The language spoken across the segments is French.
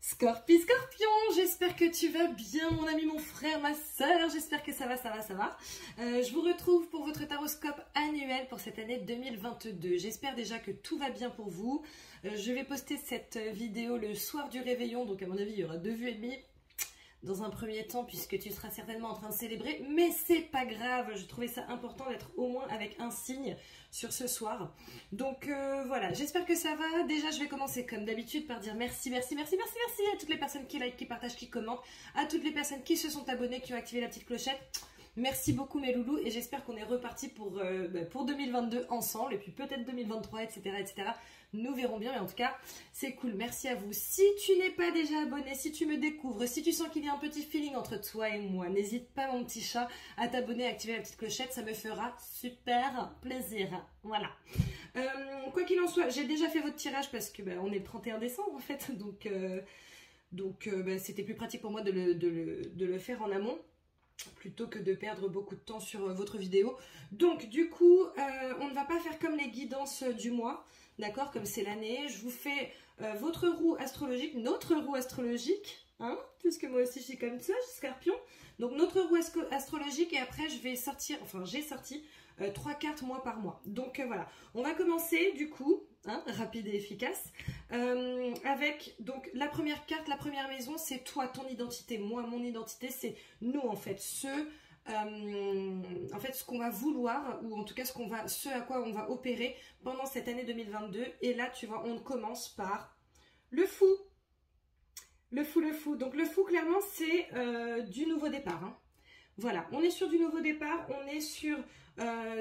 Scorpion, j'espère que tu vas bien mon ami, mon frère, ma soeur, j'espère que ça va. Je vous retrouve pour votre taroscope annuel pour cette année 2022. J'espère déjà que tout va bien pour vous. Je vais poster cette vidéo le soir du réveillon, donc à mon avis il y aura 2 vues et demie dans un premier temps puisque tu seras certainement en train de célébrer, mais c'est pas grave, je trouvais ça important d'être au moins avec un signe sur ce soir. Donc voilà, j'espère que ça va. Déjà je vais commencer comme d'habitude par dire merci à toutes les personnes qui like, qui partagent, qui commentent, à toutes les personnes qui se sont abonnées, qui ont activé la petite clochette. Merci beaucoup mes loulous et j'espère qu'on est reparti pour 2022 ensemble et puis peut-être 2023 etc. Nous verrons bien, mais en tout cas c'est cool, merci à vous. Si tu n'es pas déjà abonné, si tu me découvres, si tu sens qu'il y a un petit feeling entre toi et moi, n'hésite pas mon petit chat à t'abonner, à activer la petite clochette, ça me fera super plaisir. Voilà. Quoi qu'il en soit, j'ai déjà fait votre tirage parce que on est le 31 décembre en fait, donc c'était plus pratique pour moi de le faire en amont plutôt que de perdre beaucoup de temps sur votre vidéo. Donc du coup on ne va pas faire comme les guidances du mois, d'accord, comme c'est l'année. Je vous fais votre roue astrologique, notre roue astrologique, hein, puisque moi aussi je suis comme ça, je suis Scorpion. Donc notre roue astrologique et après je vais sortir, enfin j'ai sorti 3 cartes mois par mois. Donc voilà, on va commencer du coup, hein, rapide et efficace, avec donc la première carte, la première maison, c'est toi, ton identité. Moi, mon identité, c'est nous en fait, ce qu'on va vouloir, ou en tout cas ce à quoi on va opérer pendant cette année 2022. Et là, tu vois, on commence par le fou. Le fou. Donc le fou, clairement, c'est du nouveau départ, hein. Voilà, on est sur du nouveau départ, on est sur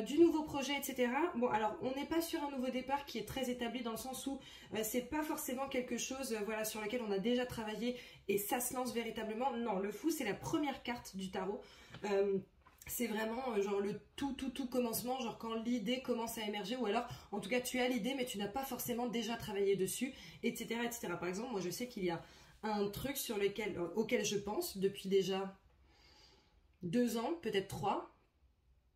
du nouveau projet, etc. Bon, alors, on n'est pas sur un nouveau départ qui est très établi dans le sens où c'est pas forcément quelque chose voilà, sur lequel on a déjà travaillé et ça se lance véritablement. Non, le fou, c'est la première carte du tarot. C'est vraiment genre le tout commencement, genre quand l'idée commence à émerger, ou alors en tout cas tu as l'idée mais tu n'as pas forcément déjà travaillé dessus, etc. Par exemple, moi je sais qu'il y a un truc auquel je pense depuis déjà 2 ans, peut-être 3.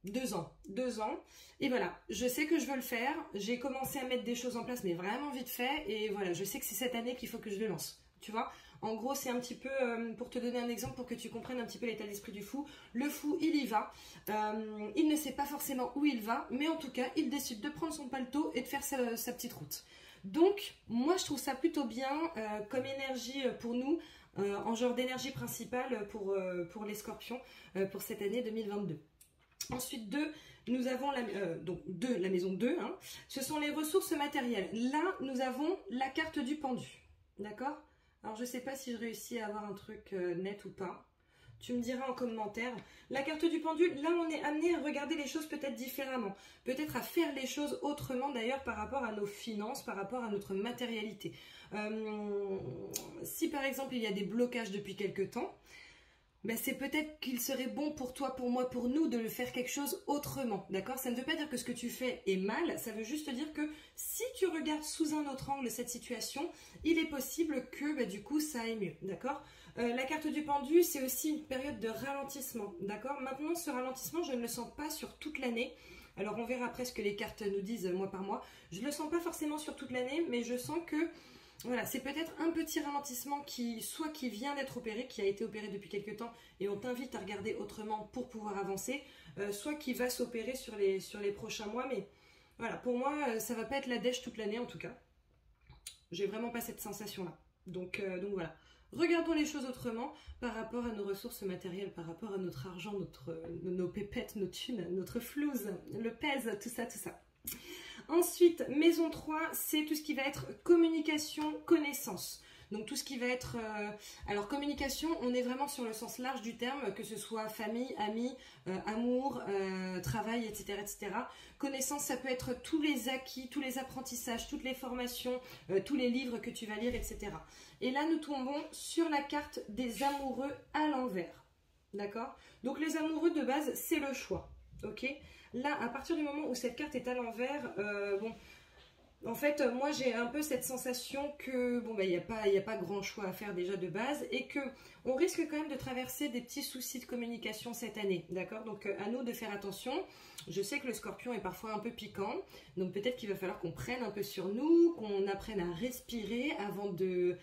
2 ans. Et voilà, je sais que je veux le faire. J'ai commencé à mettre des choses en place, mais vraiment vite fait. Et voilà, je sais que c'est cette année qu'il faut que je le lance. Tu vois, en gros, c'est un petit peu, pour te donner un exemple, pour que tu comprennes un petit peu l'état d'esprit du fou. Le fou, il y va. Il ne sait pas forcément où il va, mais en tout cas, il décide de prendre son paletot et de faire sa petite route. Donc, moi, je trouve ça plutôt bien comme énergie pour nous, en genre d'énergie principale pour les scorpions pour cette année 2022. Ensuite, nous avons la maison 2, hein, ce sont les ressources matérielles. Là, nous avons la carte du pendu, d'accord? Alors, je ne sais pas si je réussis à avoir un truc net ou pas. Tu me diras en commentaire. La carte du pendu, là, on est amené à regarder les choses peut-être différemment. Peut-être à faire les choses autrement, d'ailleurs, par rapport à nos finances, par rapport à notre matérialité. Si, par exemple, il y a des blocages depuis quelque temps, c'est peut-être qu'il serait bon pour toi, pour moi, pour nous de le faire quelque chose autrement, d'accord? Ça ne veut pas dire que ce que tu fais est mal, ça veut juste dire que si tu regardes sous un autre angle cette situation, il est possible que du coup ça aille mieux, d'accord? La carte du pendu, c'est aussi une période de ralentissement, d'accord? Maintenant, ce ralentissement, je ne le sens pas sur toute l'année. Alors on verra après ce que les cartes nous disent mois par mois. Je ne le sens pas forcément sur toute l'année, mais je sens que voilà, c'est peut-être un petit ralentissement qui vient d'être opéré, qui a été opéré depuis quelques temps et on t'invite à regarder autrement pour pouvoir avancer, soit qui va s'opérer sur les prochains mois, mais voilà, pour moi, ça va pas être la dèche toute l'année en tout cas. J'ai vraiment pas cette sensation-là. Donc voilà, regardons les choses autrement par rapport à nos ressources matérielles, par rapport à notre argent, nos pépettes, nos thunes, notre flouze, le pèse, tout ça. Ensuite, maison 3, c'est tout ce qui va être communication, connaissance. Donc tout ce qui va être... alors communication, on est vraiment sur le sens large du terme, que ce soit famille, amis, amour, travail, etc. Connaissance, ça peut être tous les acquis, tous les apprentissages, toutes les formations, tous les livres que tu vas lire, etc. Et là, nous tombons sur la carte des amoureux à l'envers. D'accord? Donc les amoureux de base, c'est le choix. Ok? Là, à partir du moment où cette carte est à l'envers, En fait, moi j'ai un peu cette sensation que bon bah il y a pas grand choix à faire déjà de base et que on risque quand même de traverser des petits soucis de communication cette année, d'accord? Donc à nous de faire attention. Je sais que le Scorpion est parfois un peu piquant, donc peut-être qu'il va falloir qu'on prenne un peu sur nous, qu'on apprenne à respirer avant de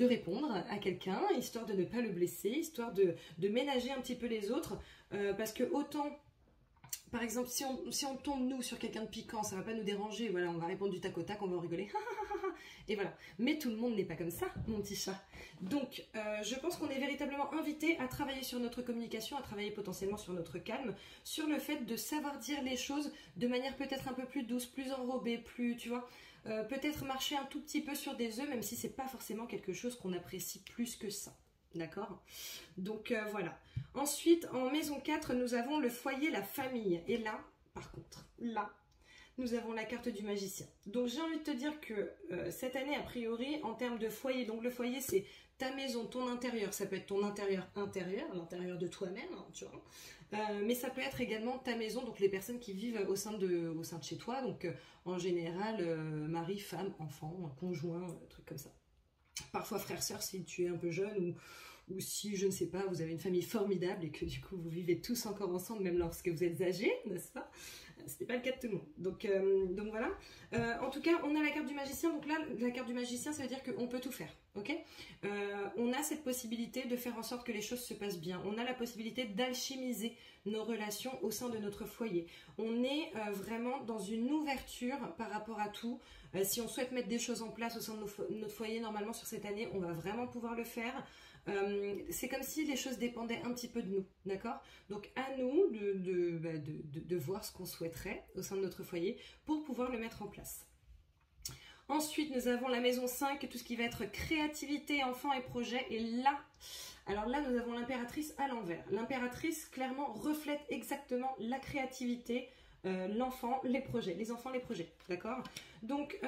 répondre à quelqu'un, histoire de ne pas le blesser, histoire de ménager un petit peu les autres, parce que autant par exemple, si on tombe nous sur quelqu'un de piquant, ça va pas nous déranger, voilà, on va répondre du tac au tac, on va en rigoler, et voilà. Mais tout le monde n'est pas comme ça, mon petit chat. Donc, je pense qu'on est véritablement invité à travailler sur notre communication, à travailler potentiellement sur notre calme, sur le fait de savoir dire les choses de manière peut-être un peu plus douce, plus enrobée, plus, tu vois, peut-être marcher un tout petit peu sur des œufs, même si c'est pas forcément quelque chose qu'on apprécie plus que ça. D'accord? Donc voilà. Ensuite, en maison 4, nous avons le foyer, la famille. Et là, par contre, là, nous avons la carte du magicien. Donc j'ai envie de te dire que cette année, a priori, en termes de foyer, donc le foyer, c'est ta maison, ton intérieur. Ça peut être ton intérieur, l'intérieur de toi-même, hein, tu vois. Mais ça peut être également ta maison, donc les personnes qui vivent au sein de chez toi. Donc en général, mari, femme, enfant, conjoint, trucs comme ça. Parfois frère, sœur si tu es un peu jeune ou si, je ne sais pas, vous avez une famille formidable et que du coup vous vivez tous encore ensemble même lorsque vous êtes âgés, n'est-ce pas? C'était pas le cas de tout le monde. Donc voilà. En tout cas, on a la carte du magicien. Donc là, la carte du magicien, ça veut dire qu'on peut tout faire. Ok, on a cette possibilité de faire en sorte que les choses se passent bien. On a la possibilité d'alchimiser nos relations au sein de notre foyer. On est vraiment dans une ouverture par rapport à tout. Si on souhaite mettre des choses en place au sein de notre foyer, normalement sur cette année, on va vraiment pouvoir le faire. C'est comme si les choses dépendaient un petit peu de nous, d'accord? Donc à nous de voir ce qu'on souhaiterait au sein de notre foyer pour pouvoir le mettre en place. Ensuite, nous avons la maison 5, tout ce qui va être créativité, enfants et projets. Et là, alors là, nous avons l'impératrice à l'envers. L'impératrice, clairement, reflète exactement la créativité, l'enfant, les projets. Les enfants, les projets, d'accord? Donc,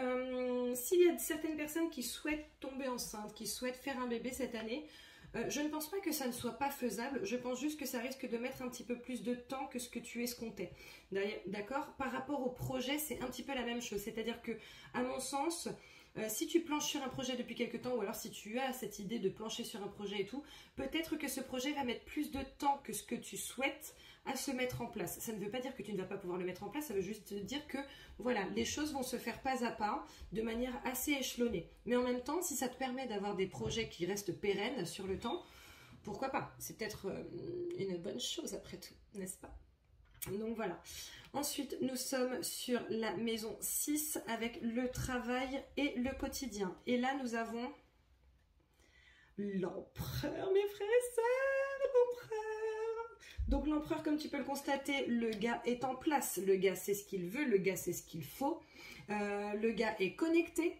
s'il y a certaines personnes qui souhaitent tomber enceinte, qui souhaitent faire un bébé cette année, je ne pense pas que ça ne soit pas faisable, je pense juste que ça risque de mettre un petit peu plus de temps que ce que tu escomptais. D'accord? Par rapport au projet, c'est un petit peu la même chose. C'est-à-dire que, à mon sens, si tu planches sur un projet depuis quelque temps, ou alors si tu as cette idée de plancher sur un projet et tout, peut-être que ce projet va mettre plus de temps que ce que tu souhaites à se mettre en place. Ça ne veut pas dire que tu ne vas pas pouvoir le mettre en place, ça veut juste dire que voilà, les choses vont se faire pas à pas, de manière assez échelonnée. Mais en même temps, si ça te permet d'avoir des projets qui restent pérennes sur le temps, pourquoi pas? C'est peut-être une bonne chose après tout, n'est-ce pas? Donc voilà. Ensuite, nous sommes sur la maison 6 avec le travail et le quotidien. Et là, nous avons l'empereur, mes frères et sœurs, l'empereur. Donc l'empereur, comme tu peux le constater, le gars est en place. Le gars sait ce qu'il veut, le gars sait ce qu'il faut. Le gars est connecté.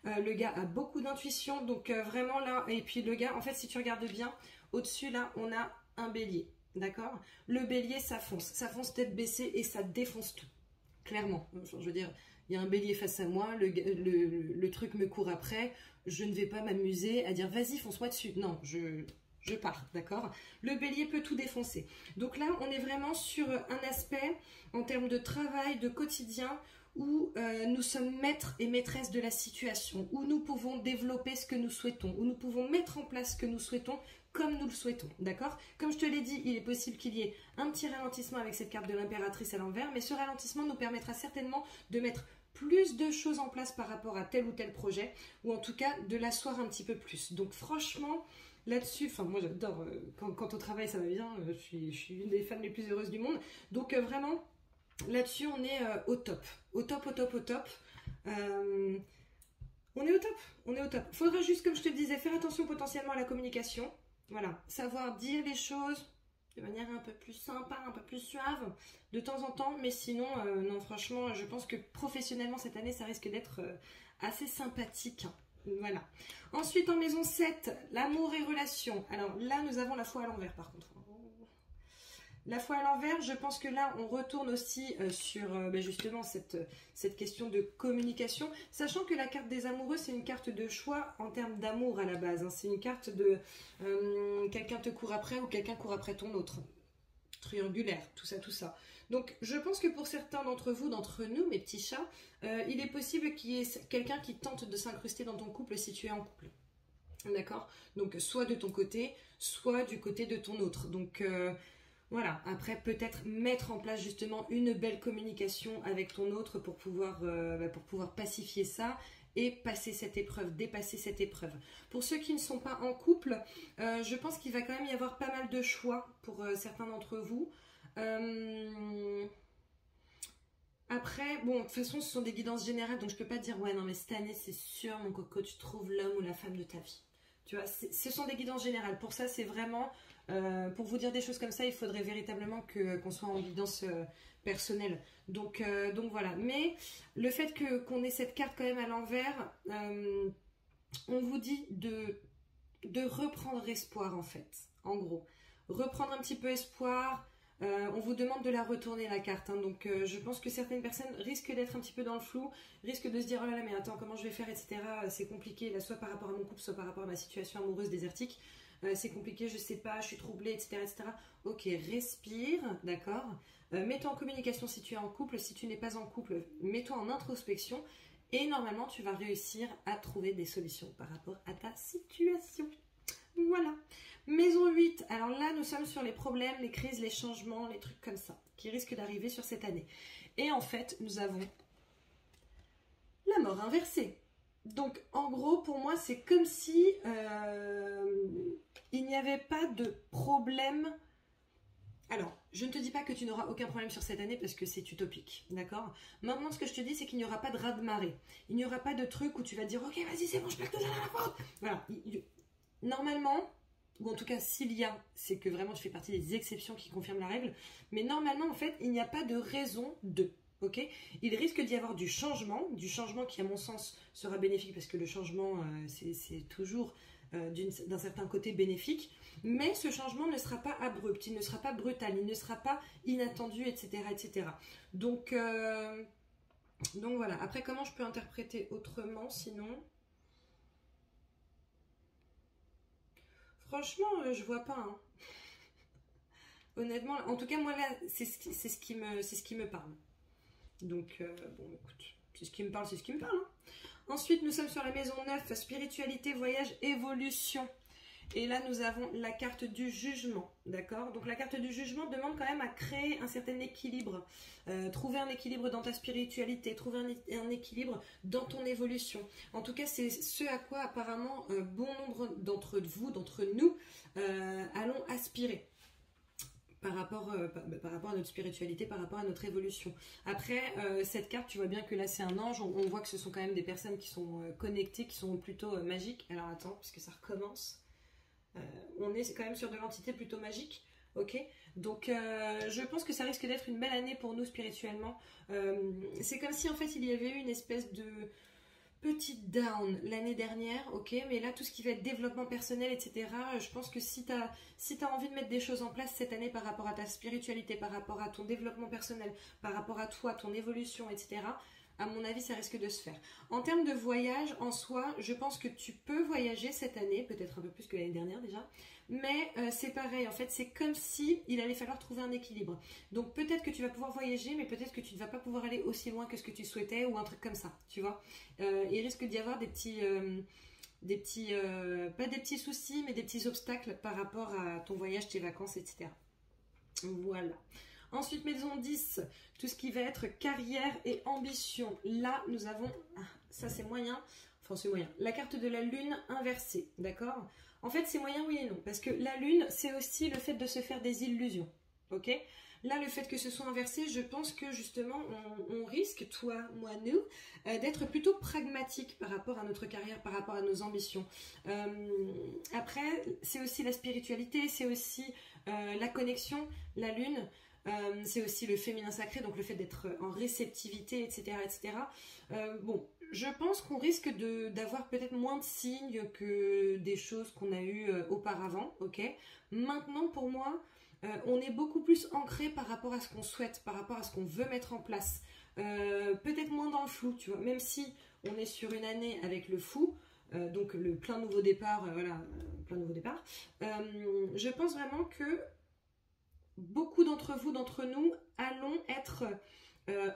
Le gars a beaucoup d'intuition. Donc vraiment là, et puis le gars, en fait, si tu regardes bien, au-dessus là, on a un bélier. D'accord? Le bélier, ça fonce tête baissée et ça défonce tout. Clairement. Enfin, je veux dire, il y a un bélier face à moi, le truc me court après, je ne vais pas m'amuser à dire vas-y, fonce-moi dessus. Non, je pars, d'accord? Le bélier peut tout défoncer. Donc là, on est vraiment sur un aspect en termes de travail, de quotidien, où nous sommes maîtres et maîtresses de la situation, où nous pouvons développer ce que nous souhaitons, où nous pouvons mettre en place ce que nous souhaitons comme nous le souhaitons, d'accord? Comme je te l'ai dit, il est possible qu'il y ait un petit ralentissement avec cette carte de l'impératrice à l'envers, mais ce ralentissement nous permettra certainement de mettre plus de choses en place par rapport à tel ou tel projet, ou en tout cas de l'asseoir un petit peu plus. Donc franchement, là-dessus, enfin moi j'adore, quand au travail ça va bien, je suis une des femmes les plus heureuses du monde, donc vraiment, là-dessus on est au top. Au top. On est au top. Faudra juste, comme je te le disais, faire attention potentiellement à la communication. Voilà, savoir dire les choses de manière un peu plus sympa, un peu plus suave de temps en temps, mais sinon, non, franchement, je pense que professionnellement cette année, ça risque d'être assez sympathique. Voilà. Ensuite, en maison 7, l'amour et relations. Alors là, nous avons la foi à l'envers par contre. La foi à l'envers, je pense que là, on retourne aussi sur justement cette question de communication, sachant que la carte des amoureux, c'est une carte de choix en termes d'amour à la base. Hein. C'est une carte de quelqu'un te court après ou quelqu'un court après ton autre. triangulaire, tout ça, tout ça. Donc, je pense que pour certains d'entre vous, d'entre nous, mes petits chats, il est possible qu'il y ait quelqu'un qui tente de s'incruster dans ton couple si tu es en couple. D'accord? Donc, soit de ton côté, soit du côté de ton autre. Donc, voilà. Après, peut-être mettre en place justement une belle communication avec ton autre pour pouvoir pacifier ça et passer cette épreuve, dépasser cette épreuve. Pour ceux qui ne sont pas en couple, je pense qu'il va quand même y avoir pas mal de choix pour certains d'entre vous. Après, bon, de toute façon, ce sont des guidances générales, donc je peux pas dire, ouais, non, mais cette année, c'est sûr, mon coco, tu trouves l'homme ou la femme de ta vie. Tu vois, ce sont des guidances générales. Pour ça, c'est vraiment, pour vous dire des choses comme ça, il faudrait véritablement qu'on soit en guidance personnelle. Donc voilà. Mais le fait qu'on ait cette carte quand même à l'envers, on vous dit de reprendre espoir, en fait, en gros. Reprendre un petit peu espoir. On vous demande de la retourner la carte, hein, donc je pense que certaines personnes risquent d'être un petit peu dans le flou, risquent de se dire oh là là mais attends comment je vais faire, etc. C'est compliqué là, soit par rapport à mon couple, soit par rapport à ma situation amoureuse désertique, c'est compliqué, je sais pas, je suis troublée, etc. etc. Ok, respire, d'accord, mets-toi en communication si tu es en couple, si tu n'es pas en couple, mets-toi en introspection et normalement tu vas réussir à trouver des solutions par rapport à ta situation. Voilà. Maison 8, alors là nous sommes sur les problèmes, les crises, les changements, les trucs comme ça qui risquent d'arriver sur cette année. Et en fait nous avons la mort inversée. Donc en gros pour moi c'est comme si il n'y avait pas de problème. Alors je ne te dis pas que tu n'auras aucun problème sur cette année parce que c'est utopique, d'accord? Maintenant ce que je te dis c'est qu'il n'y aura pas de raz-de-marée. Il n'y aura pas de truc où tu vas dire ok vas-y c'est bon je plaque tout dans la porte. Voilà. Normalement, ou en tout cas s'il y a, c'est que vraiment je fais partie des exceptions qui confirment la règle, mais normalement en fait il n'y a pas de raison de, ok? Il risque d'y avoir du changement qui à mon sens sera bénéfique parce que le changement c'est toujours d'un certain côté bénéfique, mais ce changement ne sera pas abrupt, il ne sera pas brutal, il ne sera pas inattendu, etc. etc. Donc voilà, après comment je peux interpréter autrement sinon? Franchement, je vois pas. Hein. Honnêtement, en tout cas, moi là, c'est ce qui me parle. Donc, bon, écoute, c'est ce qui me parle, c'est ce qui me parle. Hein. Ensuite, nous sommes sur la maison 9, spiritualité, voyage, évolution. Et là, nous avons la carte du jugement, d'accord? Donc, la carte du jugement demande quand même à créer un certain équilibre. Trouver un équilibre dans ta spiritualité, trouver un équilibre dans ton évolution. En tout cas, c'est ce à quoi apparemment bon nombre d'entre vous, d'entre nous, allons aspirer. Par rapport à notre spiritualité, par rapport à notre évolution. Après, cette carte, tu vois bien que là, c'est un ange. On voit que ce sont quand même des personnes qui sont connectées, qui sont plutôt magiques. Alors, attends, parce que ça recommence. On est quand même sur de l'entité plutôt magique, ok? Donc je pense que ça risque d'être une belle année pour nous spirituellement. C'est comme si en fait il y avait eu une espèce de petite down l'année dernière, ok? Mais là tout ce qui va être développement personnel, etc. Je pense que si t'as envie de mettre des choses en place cette année par rapport à ta spiritualité, par rapport à ton développement personnel, par rapport à toi, ton évolution, etc., à mon avis, ça risque de se faire. En termes de voyage, en soi, je pense que tu peux voyager cette année, peut-être un peu plus que l'année dernière déjà, mais c'est pareil, en fait, c'est comme si il allait falloir trouver un équilibre. Donc peut-être que tu vas pouvoir voyager, mais peut-être que tu ne vas pas pouvoir aller aussi loin que ce que tu souhaitais, ou un truc comme ça, tu vois. Il risque d'y avoir pas des petits soucis, mais des petits obstacles par rapport à ton voyage, tes vacances, etc. Voilà. Ensuite, maison 10, tout ce qui va être carrière et ambition. Là, nous avons, ça c'est moyen, enfin c'est moyen, la carte de la lune inversée, d'accord? En fait, c'est moyen oui et non, parce que la lune, c'est aussi le fait de se faire des illusions, ok? Là, le fait que ce soit inversé, je pense que justement, on risque, toi, moi, nous, d'être plutôt pragmatique par rapport à notre carrière, par rapport à nos ambitions. Après, c'est aussi la spiritualité, c'est aussi la connexion, la lune. C'est aussi le féminin sacré, donc le fait d'être en réceptivité, etc. etc. Bon, je pense qu'on risque d'avoir peut-être moins de signes que des choses qu'on a eues auparavant, ok? Maintenant, pour moi, on est beaucoup plus ancré par rapport à ce qu'on souhaite, par rapport à ce qu'on veut mettre en place. Peut-être moins dans le flou, tu vois, même si on est sur une année avec le fou, donc le plein nouveau départ, voilà, plein nouveau départ, je pense vraiment que beaucoup d'entre vous, d'entre nous, allons être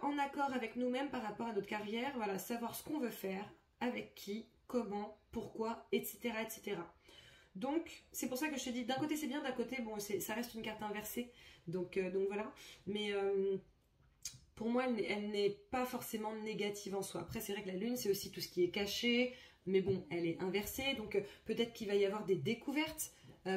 en accord avec nous-mêmes par rapport à notre carrière, voilà, savoir ce qu'on veut faire, avec qui, comment, pourquoi, etc. etc. Donc, c'est pour ça que je te dis, d'un côté c'est bien, d'un côté, bon, ça reste une carte inversée, donc voilà. Mais pour moi, elle n'est pas forcément négative en soi. Après, c'est vrai que la lune, c'est aussi tout ce qui est caché, mais bon, elle est inversée, donc peut-être qu'il va y avoir des découvertes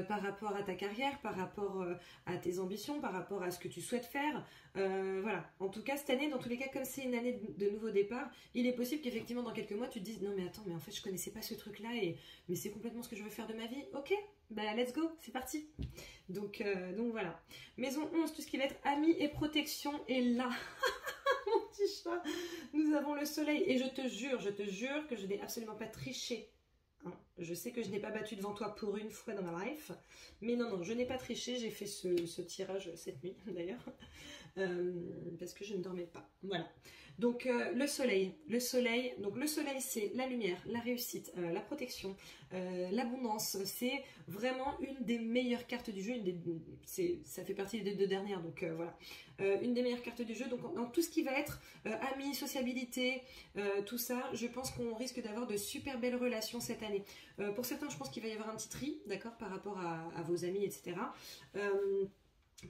par rapport à ta carrière, par rapport à tes ambitions, par rapport à ce que tu souhaites faire. Voilà. En tout cas, cette année, dans tous les cas, comme c'est une année de nouveau départ, il est possible qu'effectivement, dans quelques mois, tu te dises, non mais attends, mais en fait, je connaissais pas ce truc-là, mais c'est complètement ce que je veux faire de ma vie. Ok, bah let's go, c'est parti. Donc voilà. Maison 11, tout ce qui va être amis et protection, et là... Mon petit chat, nous avons le soleil et je te jure que je n'ai absolument pas triché. Hein. Je sais que je n'ai pas battu devant toi pour une fois dans ma life, mais non, je n'ai pas triché, j'ai fait ce tirage cette nuit d'ailleurs, parce que je ne dormais pas. Voilà. Donc le soleil, c'est la lumière, la réussite, la protection, l'abondance. C'est vraiment une des meilleures cartes du jeu. Ça fait partie des deux dernières, donc voilà. Une des meilleures cartes du jeu. Donc dans tout ce qui va être amis, sociabilité, tout ça, je pense qu'on risque d'avoir de super belles relations cette année. Pour certains, je pense qu'il va y avoir un petit tri, d'accord, par rapport à vos amis, etc.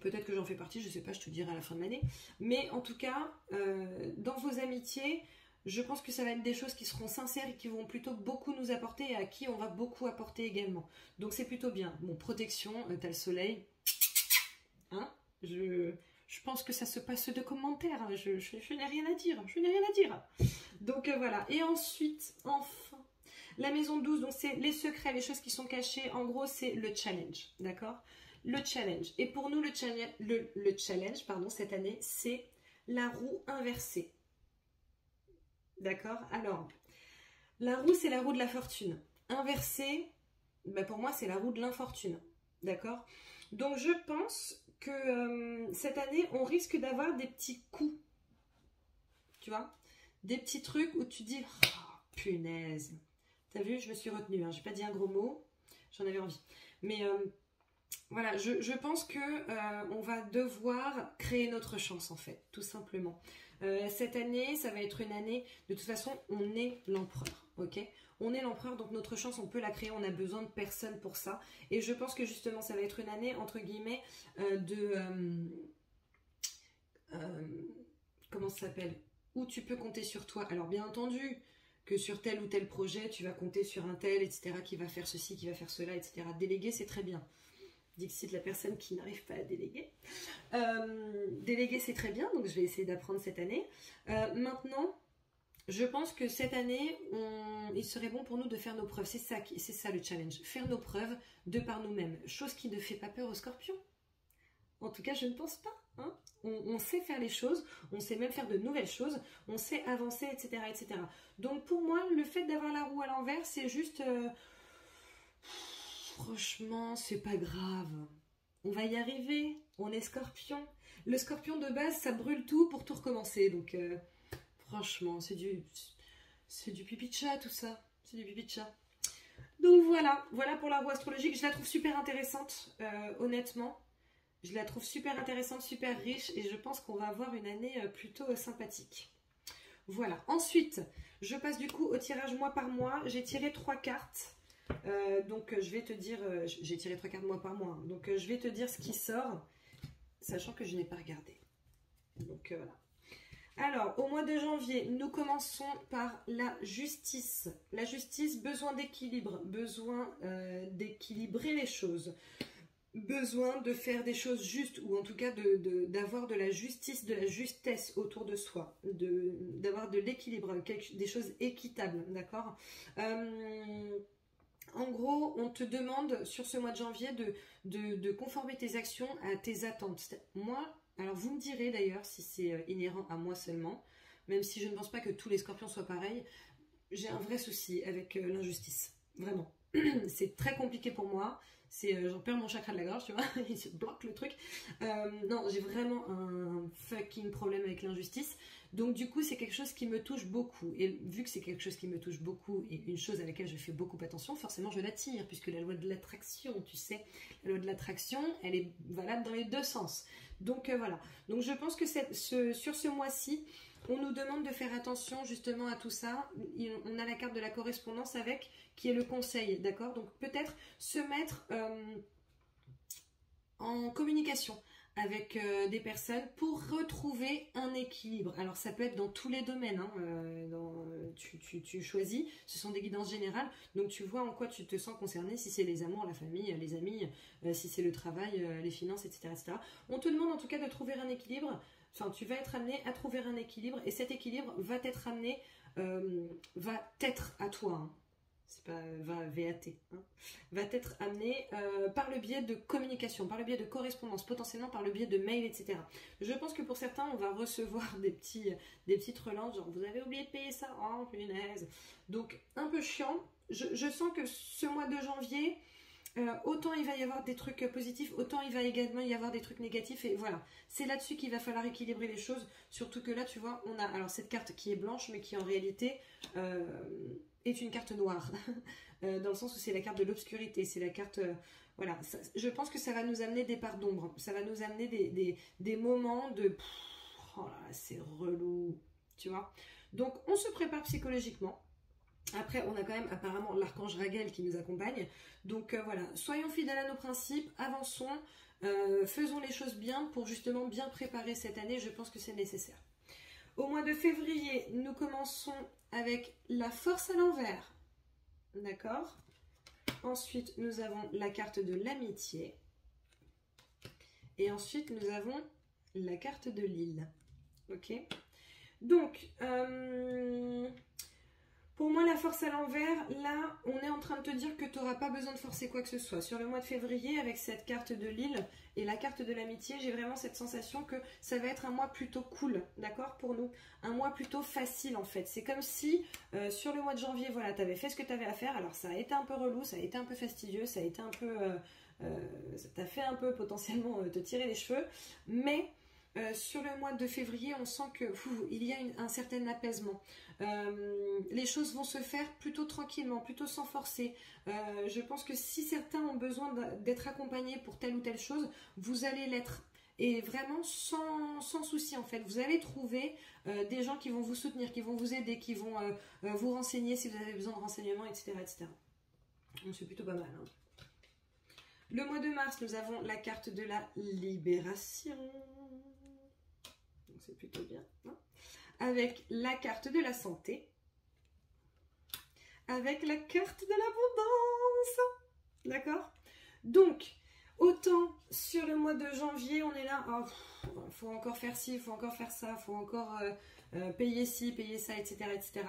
Peut-être que j'en fais partie, je sais pas, je te dirai à la fin de l'année. Mais en tout cas, dans vos amitiés, je pense que ça va être des choses qui seront sincères et qui vont plutôt beaucoup nous apporter et à qui on va beaucoup apporter également. Donc c'est plutôt bien. Bon, protection, t'as le soleil. Hein, je pense que ça se passe de commentaires. Hein. Je n'ai rien à dire. Je n'ai rien à dire. Donc voilà. Et ensuite, enfin, la maison 12, donc c'est les secrets, les choses qui sont cachées. En gros, c'est le challenge. D'accord ? Le challenge. Et pour nous, le challenge, pardon, cette année, c'est la roue inversée. D'accord? Alors, la roue, c'est la roue de la fortune. Inversée, ben pour moi, c'est la roue de l'infortune. D'accord? Donc, je pense que cette année, on risque d'avoir des petits coups. Tu vois? Des petits trucs où tu dis, oh, punaise. T'as vu, je me suis retenue. Hein. J'ai pas dit un gros mot. J'en avais envie. Mais... voilà, je pense que on va devoir créer notre chance en fait, tout simplement. Cette année, ça va être une année, de toute façon, on est l'empereur, ok? On est l'empereur, donc notre chance, on peut la créer, on a besoin de personne pour ça. Et je pense que justement, ça va être une année, entre guillemets, comment ça s'appelle? Où tu peux compter sur toi. Alors bien entendu, que sur tel ou tel projet, tu vas compter sur un tel, etc., qui va faire ceci, qui va faire cela, etc. Déléguer, c'est très bien. Dixit, la personne qui n'arrive pas à déléguer. Déléguer, c'est très bien, donc je vais essayer d'apprendre cette année. Maintenant, je pense que cette année, il serait bon pour nous de faire nos preuves. C'est ça le challenge. Faire nos preuves de par nous-mêmes. Chose qui ne fait pas peur aux scorpions. En tout cas, je ne pense pas. Hein. On sait faire les choses, on sait même faire de nouvelles choses, on sait avancer, etc. etc. Donc pour moi, le fait d'avoir la roue à l'envers, c'est juste... franchement, c'est pas grave. On va y arriver. On est scorpion. Le scorpion de base, ça brûle tout pour tout recommencer. Donc, franchement, c'est du pipi de chat tout ça. C'est du pipi de chat. Donc voilà. Voilà pour la roue astrologique. Je la trouve super intéressante, honnêtement. Je la trouve super intéressante, super riche. Et je pense qu'on va avoir une année plutôt sympathique. Voilà. Ensuite, je passe du coup au tirage mois par mois. J'ai tiré 3 cartes. Donc je vais te dire, j'ai tiré 3 cartes mois par mois, hein, donc je vais te dire ce qui sort, sachant que je n'ai pas regardé. Donc voilà. Alors, au mois de janvier, nous commençons par la justice. La justice, besoin d'équilibre, besoin d'équilibrer les choses, besoin de faire des choses justes, ou en tout cas d'avoir de la justice, de la justesse autour de soi, d'avoir de l'équilibre, des choses équitables, d'accord. En gros, on te demande sur ce mois de janvier de conformer tes actions à tes attentes. Moi, alors vous me direz d'ailleurs si c'est inhérent à moi seulement, même si je ne pense pas que tous les scorpions soient pareils, j'ai un vrai souci avec l'injustice, vraiment. c'est très compliqué pour moi. J'en perds mon chakra de la gorge, tu vois, il se bloque le truc. Non, j'ai vraiment un fucking problème avec l'injustice. Donc du coup, c'est quelque chose qui me touche beaucoup. Et vu que c'est quelque chose qui me touche beaucoup et une chose à laquelle je fais beaucoup attention, forcément je l'attire, puisque la loi de l'attraction, tu sais, la loi de l'attraction, elle est valable dans les deux sens. Donc voilà. Donc je pense que sur ce mois-ci, on nous demande de faire attention justement à tout ça. On a la carte de la correspondance avec, qui est le conseil, d'accord? Donc peut-être se mettre en communication avec des personnes pour retrouver un équilibre. Alors ça peut être dans tous les domaines, hein, tu choisis, ce sont des guidances générales, donc tu vois en quoi tu te sens concerné, si c'est les amours, la famille, les amis, si c'est le travail, les finances, etc., etc. On te demande en tout cas de trouver un équilibre, enfin tu vas être amené à trouver un équilibre, et cet équilibre va t'être amené, va t'être à toi, hein. C'est pas VAT, hein, va être amené par le biais de communication, par le biais de correspondance, potentiellement par le biais de mail, etc. Je pense que pour certains, on va recevoir des petites relances, genre vous avez oublié de payer ça, oh punaise. Donc un peu chiant. Je sens que ce mois de janvier, autant il va y avoir des trucs positifs, autant il va également y avoir des trucs négatifs, et voilà, c'est là-dessus qu'il va falloir équilibrer les choses, surtout que là, tu vois, on a alors cette carte qui est blanche, mais qui en réalité est une carte noire, dans le sens où c'est la carte de l'obscurité, c'est la carte, voilà, je pense que ça va nous amener des parts d'ombre, ça va nous amener des moments de, oh là, c'est relou, tu vois, donc on se prépare psychologiquement. Après, on a quand même apparemment l'archange Raguel qui nous accompagne. Donc voilà, soyons fidèles à nos principes, avançons, faisons les choses bien pour justement bien préparer cette année. Je pense que c'est nécessaire. Au mois de février, nous commençons avec la force à l'envers. D'accord? Ensuite, nous avons la carte de l'amitié. Et ensuite, nous avons la carte de l'île. Ok? Donc, pour moi, la force à l'envers, là, on est en train de te dire que tu n'auras pas besoin de forcer quoi que ce soit. Sur le mois de février, avec cette carte de l'île et la carte de l'amitié, j'ai vraiment cette sensation que ça va être un mois plutôt cool, d'accord, pour nous. Un mois plutôt facile, en fait. C'est comme si, sur le mois de janvier, voilà, tu avais fait ce que tu avais à faire. Alors, ça a été un peu relou, ça a été un peu fastidieux, ça a été un peu... ça t'a fait un peu, potentiellement, te tirer les cheveux. Mais... sur le mois de février, on sent que il y a un certain apaisement. Les choses vont se faire plutôt tranquillement, plutôt sans forcer. Je pense que si certains ont besoin d'être accompagnés pour telle ou telle chose, vous allez l'être. Et vraiment sans souci en fait. Vous allez trouver des gens qui vont vous soutenir, qui vont vous aider, qui vont vous renseigner si vous avez besoin de renseignements, etc. etc. Donc c'est plutôt pas mal, hein. Le mois de mars, nous avons la carte de la libération. Donc c'est plutôt bien, hein, avec la carte de la santé, avec la carte de l'abondance, d'accord? Donc, autant sur le mois de janvier, on est là, oh, faut encore faire ci, faut encore faire ça, faut encore payer ci, payer ça, etc., etc.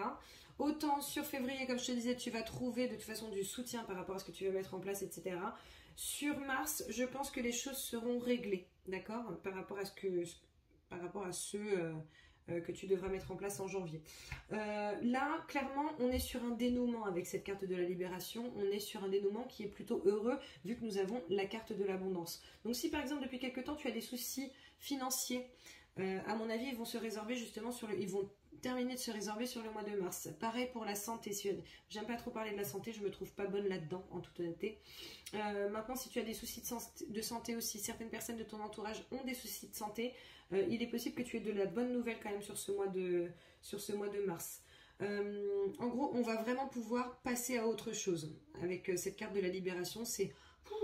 Autant sur février, comme je te disais, tu vas trouver de toute façon du soutien par rapport à ce que tu veux mettre en place, etc. Sur mars, je pense que les choses seront réglées, d'accord? Par rapport à ceux que tu devras mettre en place en janvier. Là, clairement, on est sur un dénouement avec cette carte de la libération. On est sur un dénouement qui est plutôt heureux vu que nous avons la carte de l'abondance. Donc si par exemple depuis quelques temps tu as des soucis financiers, à mon avis ils vont se résorber justement ils vont terminer de se résorber sur le mois de mars. Pareil pour la santé. J'aime pas trop parler de la santé, je me trouve pas bonne là-dedans en toute honnêteté. Maintenant, si tu as des soucis de santé aussi, certaines personnes de ton entourage ont des soucis de santé, il est possible que tu aies de la bonne nouvelle quand même sur ce mois de mars. En gros, on va vraiment pouvoir passer à autre chose. Avec cette carte de la libération, c'est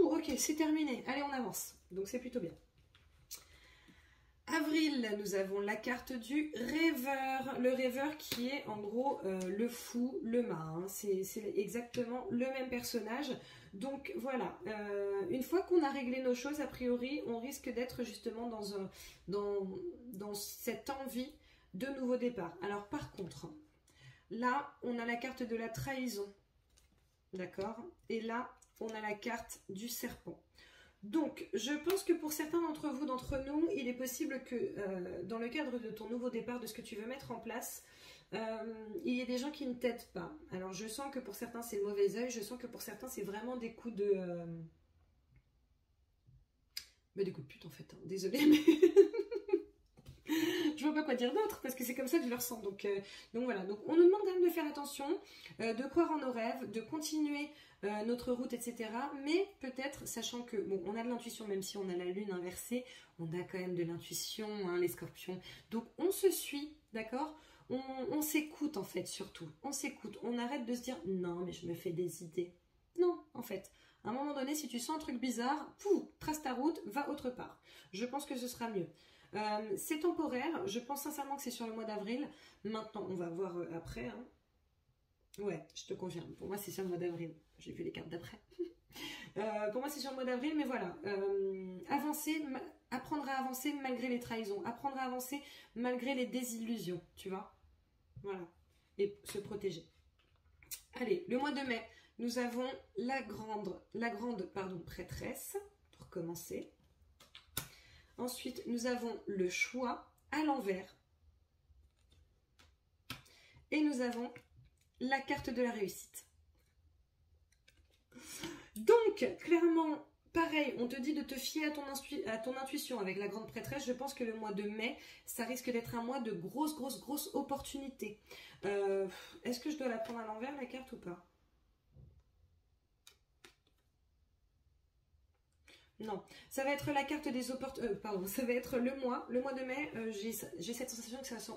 ok, c'est terminé, allez on avance. Donc c'est plutôt bien. Avril, nous avons la carte du rêveur. Le rêveur qui est en gros le fou, le marin. C'est exactement le même personnage. Donc voilà, une fois qu'on a réglé nos choses, a priori, on risque d'être justement dans cette envie de nouveau départ. Alors par contre, là, on a la carte de la trahison. D'accord? Et là, on a la carte du serpent. Donc, je pense que pour certains d'entre nous, il est possible que dans le cadre de ton nouveau départ, de ce que tu veux mettre en place, il y a des gens qui ne t'aident pas. Alors je sens que pour certains c'est le mauvais œil, je sens que pour certains c'est vraiment des coups de... Mais des coups de pute en fait, hein. Désolée mais... je vois pas quoi dire d'autre parce que c'est comme ça que je le ressens. Donc voilà, donc on nous demande quand même de faire attention, de croire en nos rêves, de continuer notre route, etc. Mais peut-être, sachant que, bon, on a de l'intuition, même si on a la lune inversée, on a quand même de l'intuition, hein, les scorpions. Donc on se suit, d'accord? On s'écoute en fait, surtout. On s'écoute, on arrête de se dire, non mais je me fais des idées. Non, en fait. À un moment donné, si tu sens un truc bizarre, pouf, trace ta route, va autre part. Je pense que ce sera mieux. C'est temporaire, je pense sincèrement que c'est sur le mois d'avril. Maintenant, on va voir après. Hein. Ouais, je te confirme. Pour moi, c'est sur le mois d'avril. J'ai vu les cartes d'après. Pour moi, c'est sur le mois d'avril, mais voilà. Avancer, apprendre à avancer malgré les trahisons. Apprendre à avancer malgré les désillusions, tu vois. Voilà. Et se protéger. Allez, le mois de mai, nous avons la grande prêtresse, pour commencer. Ensuite, nous avons le choix à l'envers. Et nous avons la carte de la réussite. Donc, clairement, pareil, on te dit de te fier à ton intuition avec la grande prêtresse. Je pense que le mois de mai, ça risque d'être un mois de grosses opportunités. Est-ce que je dois la prendre à l'envers, la carte, ou pas? Non, ça va être la carte des opportunités. Pardon, ça va être le mois de mai. J'ai cette sensation que ça sent...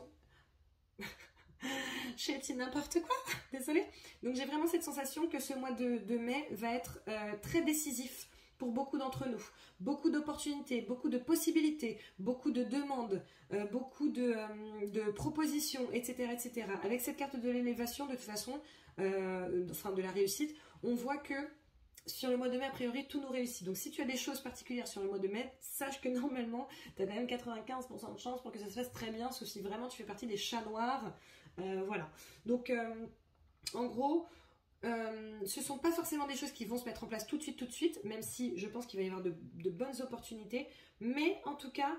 J'ai dit n'importe quoi, désolée. Donc j'ai vraiment cette sensation que ce mois de mai va être très décisif pour beaucoup d'entre nous. Beaucoup d'opportunités, beaucoup de possibilités, beaucoup de demandes, beaucoup de propositions, etc., etc. Avec cette carte de l'élévation, de toute façon, enfin de la réussite, on voit que sur le mois de mai, a priori, tout nous réussit. Donc si tu as des choses particulières sur le mois de mai, sache que normalement, tu as quand même 95% de chance pour que ça se fasse très bien, sauf si vraiment tu fais partie des chats noirs. Voilà. Donc, en gros, ce ne sont pas forcément des choses qui vont se mettre en place tout de suite, même si je pense qu'il va y avoir de bonnes opportunités. Mais en tout cas,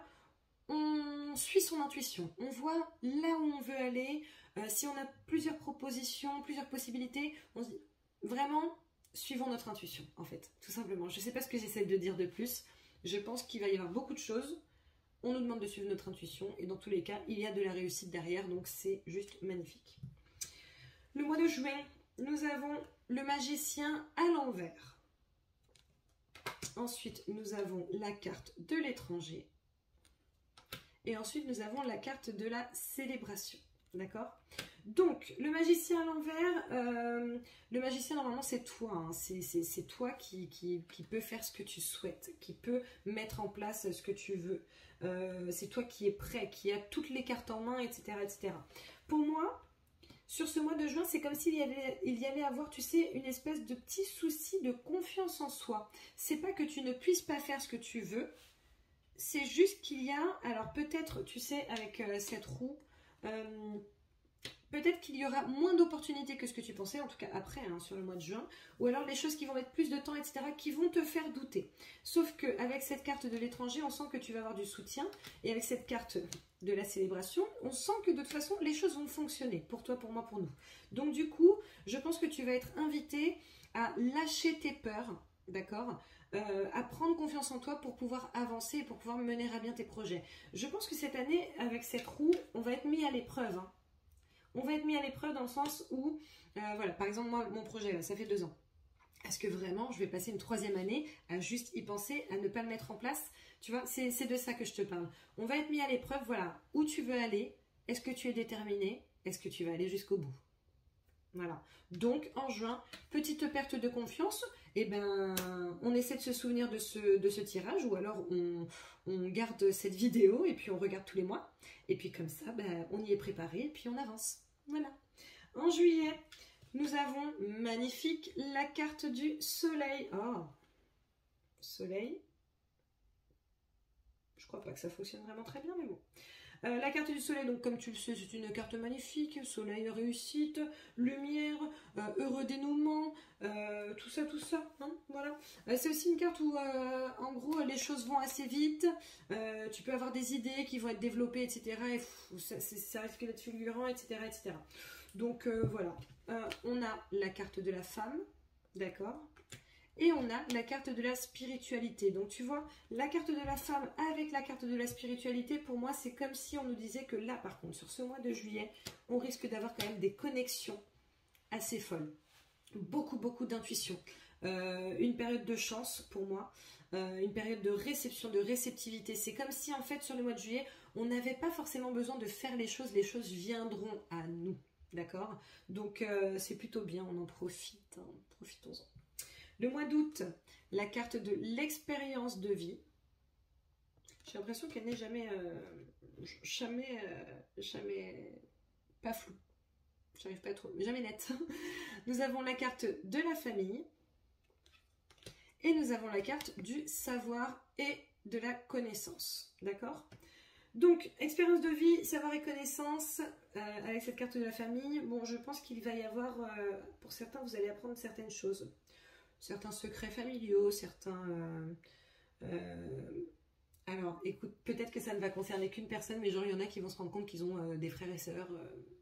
on suit son intuition. On voit là où on veut aller. Si on a plusieurs propositions, plusieurs possibilités, on se dit vraiment... Suivons notre intuition, en fait, tout simplement. Je ne sais pas ce que j'essaie de dire de plus. Je pense qu'il va y avoir beaucoup de choses. On nous demande de suivre notre intuition. Et dans tous les cas, il y a de la réussite derrière. Donc, c'est juste magnifique. Le mois de juin, nous avons le magicien à l'envers. Ensuite, nous avons la carte de l'étranger. Et ensuite, nous avons la carte de la célébration. D'accord? Donc, le magicien à l'envers, le magicien, normalement, c'est toi. Hein. C'est toi qui peut faire ce que tu souhaites, qui peut mettre en place ce que tu veux. C'est toi qui es prêt, qui a toutes les cartes en main, etc., etc. Pour moi, sur ce mois de juin, c'est comme s'il y allait avoir, tu sais, une espèce de petit souci de confiance en soi. C'est pas que tu ne puisses pas faire ce que tu veux, c'est juste qu'il y a, alors peut-être, tu sais, avec cette roue... peut-être qu'il y aura moins d'opportunités que ce que tu pensais, en tout cas après, hein, sur le mois de juin, ou alors les choses qui vont mettre plus de temps, etc., qui vont te faire douter. Sauf qu'avec cette carte de l'étranger, on sent que tu vas avoir du soutien, et avec cette carte de la célébration, on sent que de toute façon, les choses vont fonctionner, pour toi, pour moi, pour nous. Donc du coup, je pense que tu vas être invité à lâcher tes peurs, d'accord, à prendre confiance en toi pour pouvoir avancer et pour pouvoir mener à bien tes projets. Je pense que cette année, avec cette roue, on va être mis à l'épreuve. Hein. On va être mis à l'épreuve dans le sens où, voilà, par exemple, moi, mon projet, là, ça fait 2 ans. Est-ce que vraiment, je vais passer une 3e année à juste y penser, à ne pas le mettre en place? Tu vois, c'est de ça que je te parle. On va être mis à l'épreuve, voilà, où tu veux aller. Est-ce que tu es déterminé? Est-ce que tu vas aller jusqu'au bout? Voilà. Donc, en juin, petite perte de confiance, eh ben, on essaie de se souvenir de ce tirage, ou alors on garde cette vidéo et puis on regarde tous les mois. Et puis comme ça, ben, on y est préparé et puis on avance. Voilà. En juillet, nous avons magnifique la carte du soleil. Oh, soleil. Je crois pas que ça fonctionne vraiment très bien, mais bon. La carte du soleil, donc comme tu le sais, c'est une carte magnifique. Soleil, réussite, lumière, heureux dénouement, tout ça, hein, voilà. C'est aussi une carte où, en gros, les choses vont assez vite. Tu peux avoir des idées qui vont être développées, etc. Et ça risque d'être fulgurant, etc., etc. Donc, voilà. On a la carte de la femme, d'accord ? Et on a la carte de la spiritualité. Donc tu vois, la carte de la femme avec la carte de la spiritualité, pour moi, c'est comme si on nous disait que là, par contre, sur ce mois de juillet, on risque d'avoir quand même des connexions assez folles. Beaucoup, beaucoup d'intuition. Une période de chance pour moi. Une période de réception, de réceptivité. C'est comme si, en fait, sur le mois de juillet, on n'avait pas forcément besoin de faire les choses viendront à nous. D'accord? Donc, c'est plutôt bien, on en profite. Hein, profitons-en. Le mois d'août, la carte de l'expérience de vie. J'ai l'impression qu'elle n'est jamais pas floue. J'arrive pas à trop, jamais nette. Nous avons la carte de la famille. Et nous avons la carte du savoir et de la connaissance. D'accord ? Donc, expérience de vie, savoir et connaissance, avec cette carte de la famille. Bon, je pense qu'il va y avoir, pour certains, vous allez apprendre certaines choses. Certains secrets familiaux, alors, écoute, peut-être que ça ne va concerner qu'une personne, mais genre, il y en a qui vont se rendre compte qu'ils ont des frères et sœurs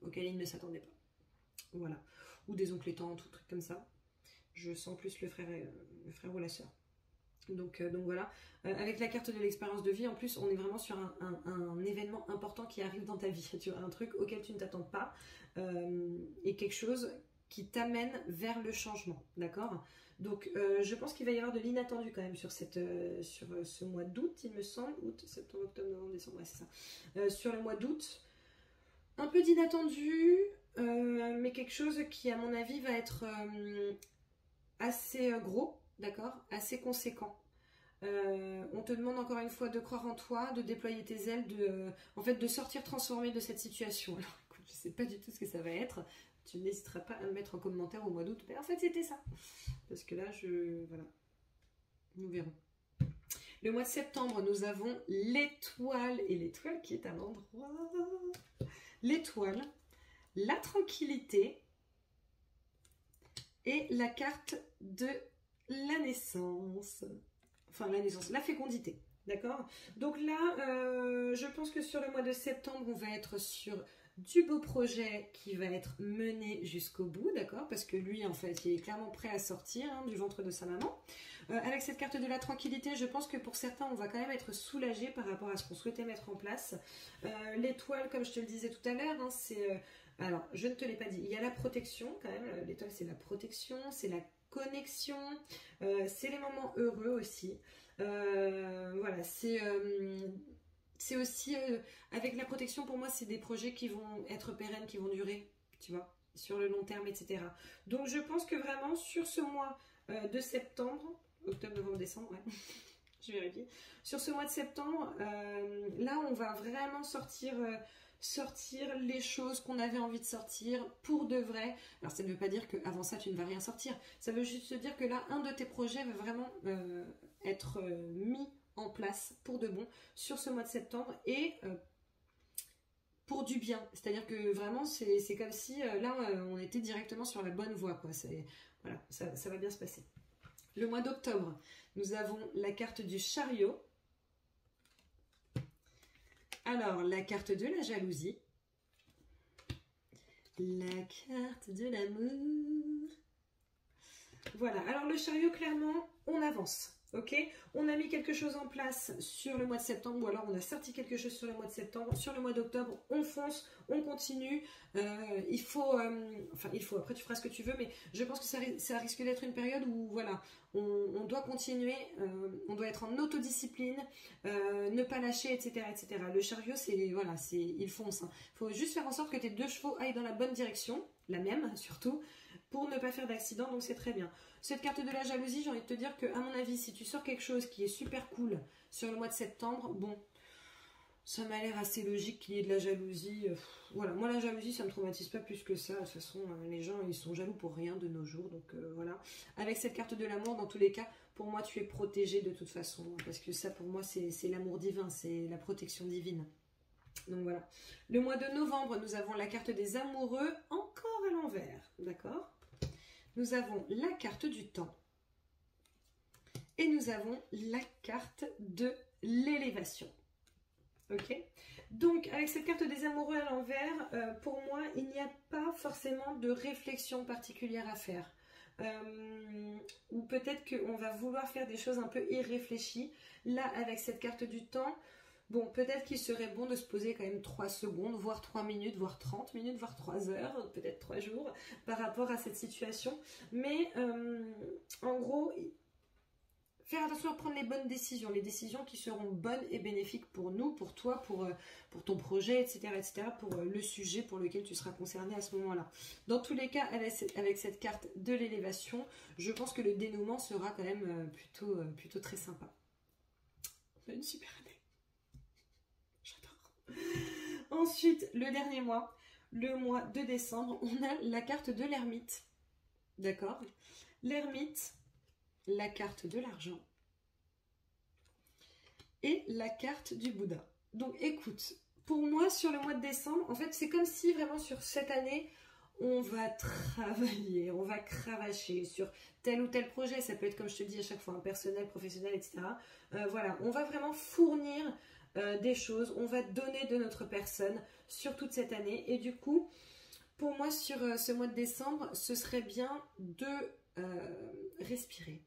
auxquels ils ne s'attendaient pas. Voilà. Ou des oncles et tantes, ou trucs comme ça. Je sens plus le frère ou la sœur. Donc voilà. Avec la carte de l'expérience de vie, en plus, on est vraiment sur un événement important qui arrive dans ta vie. Tu vois, un truc auquel tu ne t'attends pas. Et quelque chose qui t'amène vers le changement. D'accord ? Donc, je pense qu'il va y avoir de l'inattendu quand même sur ce mois d'août, il me semble. Août, septembre, octobre, novembre, décembre, ouais, c'est ça. Sur le mois d'août, un peu d'inattendu, mais quelque chose qui, à mon avis, va être assez gros, d'accord ? Assez conséquent. On te demande encore une fois de croire en toi, de déployer tes ailes, en fait, de sortir transformé de cette situation. Alors, écoute, je ne sais pas du tout ce que ça va être. Tu n'hésiteras pas à me mettre en commentaire au mois d'août. Mais en fait, c'était ça. Parce que là, voilà. Nous verrons. Le mois de septembre, nous avons l'étoile. Et l'étoile qui est à l'endroit. L'étoile, la tranquillité et la carte de la naissance. Enfin, la naissance, la fécondité. D'accord ? Donc là, je pense que sur le mois de septembre, on va être sur du beau projet qui va être mené jusqu'au bout, d'accord ? Parce que lui, en fait, il est clairement prêt à sortir du ventre de sa maman. Avec cette carte de la tranquillité, je pense que pour certains, on va quand même être soulagé par rapport à ce qu'on souhaitait mettre en place. L'étoile, comme je te le disais tout à l'heure, hein, c'est... alors, je ne te l'ai pas dit, il y a la protection quand même. L'étoile, c'est la protection, c'est la connexion, c'est les moments heureux aussi. Voilà, c'est aussi, avec la protection, pour moi, c'est des projets qui vont être pérennes, qui vont durer, tu vois, sur le long terme, etc. Donc, je pense que vraiment, sur ce mois de septembre, octobre, novembre, décembre, ouais, je vérifie, sur ce mois de septembre, là, on va vraiment sortir les choses qu'on avait envie de sortir pour de vrai. Alors, ça ne veut pas dire qu'avant ça, tu ne vas rien sortir. Ça veut juste dire que là, un de tes projets va vraiment être mis en place pour de bon sur ce mois de septembre et pour du bien. C'est-à-dire que vraiment, c'est comme si là, on était directement sur la bonne voie, quoi. Voilà, ça va bien se passer. Le mois d'octobre, nous avons la carte du chariot. Alors, la carte de la jalousie. La carte de l'amour. Voilà, alors le chariot, clairement, on avance. Ok, on a mis quelque chose en place sur le mois de septembre ou alors on a sorti quelque chose sur le mois de septembre. Sur le mois d'octobre, on fonce, on continue. Il faut, après tu feras ce que tu veux, mais je pense que ça risque d'être une période où voilà, on doit continuer, on doit être en autodiscipline, ne pas lâcher, etc., etc. Le chariot, voilà, il fonce. Il faut juste faire en sorte que tes deux chevaux aillent dans la bonne direction, la même surtout, pour ne pas faire d'accident, donc c'est très bien. Cette carte de la jalousie, j'ai envie de te dire que, à mon avis, si tu sors quelque chose qui est super cool sur le mois de septembre, bon, ça m'a l'air assez logique qu'il y ait de la jalousie. Voilà, moi la jalousie, ça me traumatise pas plus que ça. De toute façon, les gens, ils sont jaloux pour rien de nos jours, donc voilà. Avec cette carte de l'amour, dans tous les cas, pour moi, tu es protégé de toute façon, parce que ça, pour moi, c'est l'amour divin, c'est la protection divine. Donc voilà. Le mois de novembre, nous avons la carte des amoureux, encore à l'envers. D'accord? Nous avons la carte du temps. Et nous avons la carte de l'élévation. Ok? Donc, avec cette carte des amoureux à l'envers, pour moi, il n'y a pas forcément de réflexion particulière à faire. Ou peut-être qu'on va vouloir faire des choses un peu irréfléchies. Là, avec cette carte du temps, bon, peut-être qu'il serait bon de se poser quand même 3 secondes, voire 3 minutes, voire 30 minutes, voire 3 heures, peut-être 3 jours, par rapport à cette situation. Mais, en gros, faire attention à prendre les décisions qui seront bonnes et bénéfiques pour nous, pour toi, pour ton projet, etc., pour le sujet pour lequel tu seras concerné à ce moment-là. Dans tous les cas, avec cette carte de l'élévation, je pense que le dénouement sera quand même plutôt très sympa. C'est une super année. J'adore. Ensuite, le dernier mois, le mois de décembre, on a la carte de l'ermite. D'accord? L'ermite, la carte de l'argent et la carte du Bouddha. Donc écoute, pour moi sur le mois de décembre, en fait c'est comme si vraiment sur cette année, on va travailler, on va cravacher sur tel ou tel projet, ça peut être comme je te dis à chaque fois, un personnel, professionnel, etc. Voilà, on va vraiment fournir des choses, on va donner de notre personne sur toute cette année et du coup, pour moi sur ce mois de décembre, ce serait bien de respirer,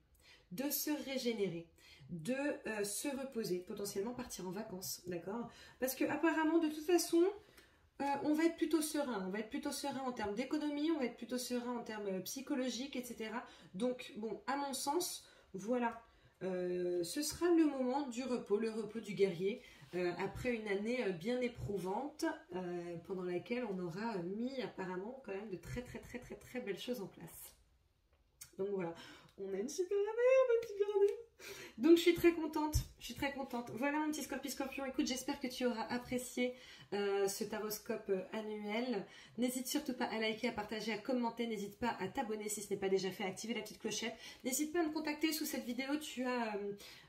de se régénérer, de se reposer, potentiellement partir en vacances, d'accord? Parce que apparemment, de toute façon, on va être plutôt serein. On va être plutôt serein en termes d'économie, on va être plutôt serein en termes psychologiques, etc. Donc, bon, à mon sens, voilà, ce sera le moment du repos, le repos du guerrier, après une année bien éprouvante, pendant laquelle on aura mis apparemment quand même de très belles choses en place. Donc voilà, on a une super année, Donc je suis très contente, Voilà mon petit Scorpion, écoute, j'espère que tu auras apprécié ce taroscope annuel. N'hésite surtout pas à liker, à partager, à commenter, n'hésite pas à t'abonner si ce n'est pas déjà fait, à activer la petite clochette. N'hésite pas à me contacter sous cette vidéo, tu as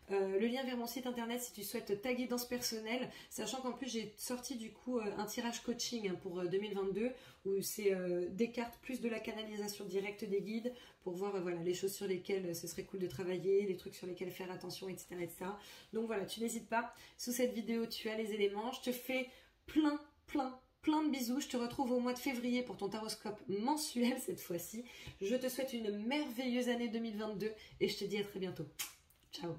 le lien vers mon site internet si tu souhaites ta guidance personnelle, sachant qu'en plus j'ai sorti du coup un tirage coaching pour 2022 où c'est des cartes plus de la canalisation directe des guides pour voir voilà, les choses sur lesquelles ce serait cool de travailler, les trucs sur lesquels faire attention, etc., etc. Donc voilà, tu n'hésites pas, sous cette vidéo tu as les éléments, je te fais plein de bisous, je te retrouve au mois de février pour ton taroscope mensuel cette fois-ci. Je te souhaite une merveilleuse année 2022 et je te dis à très bientôt. Ciao.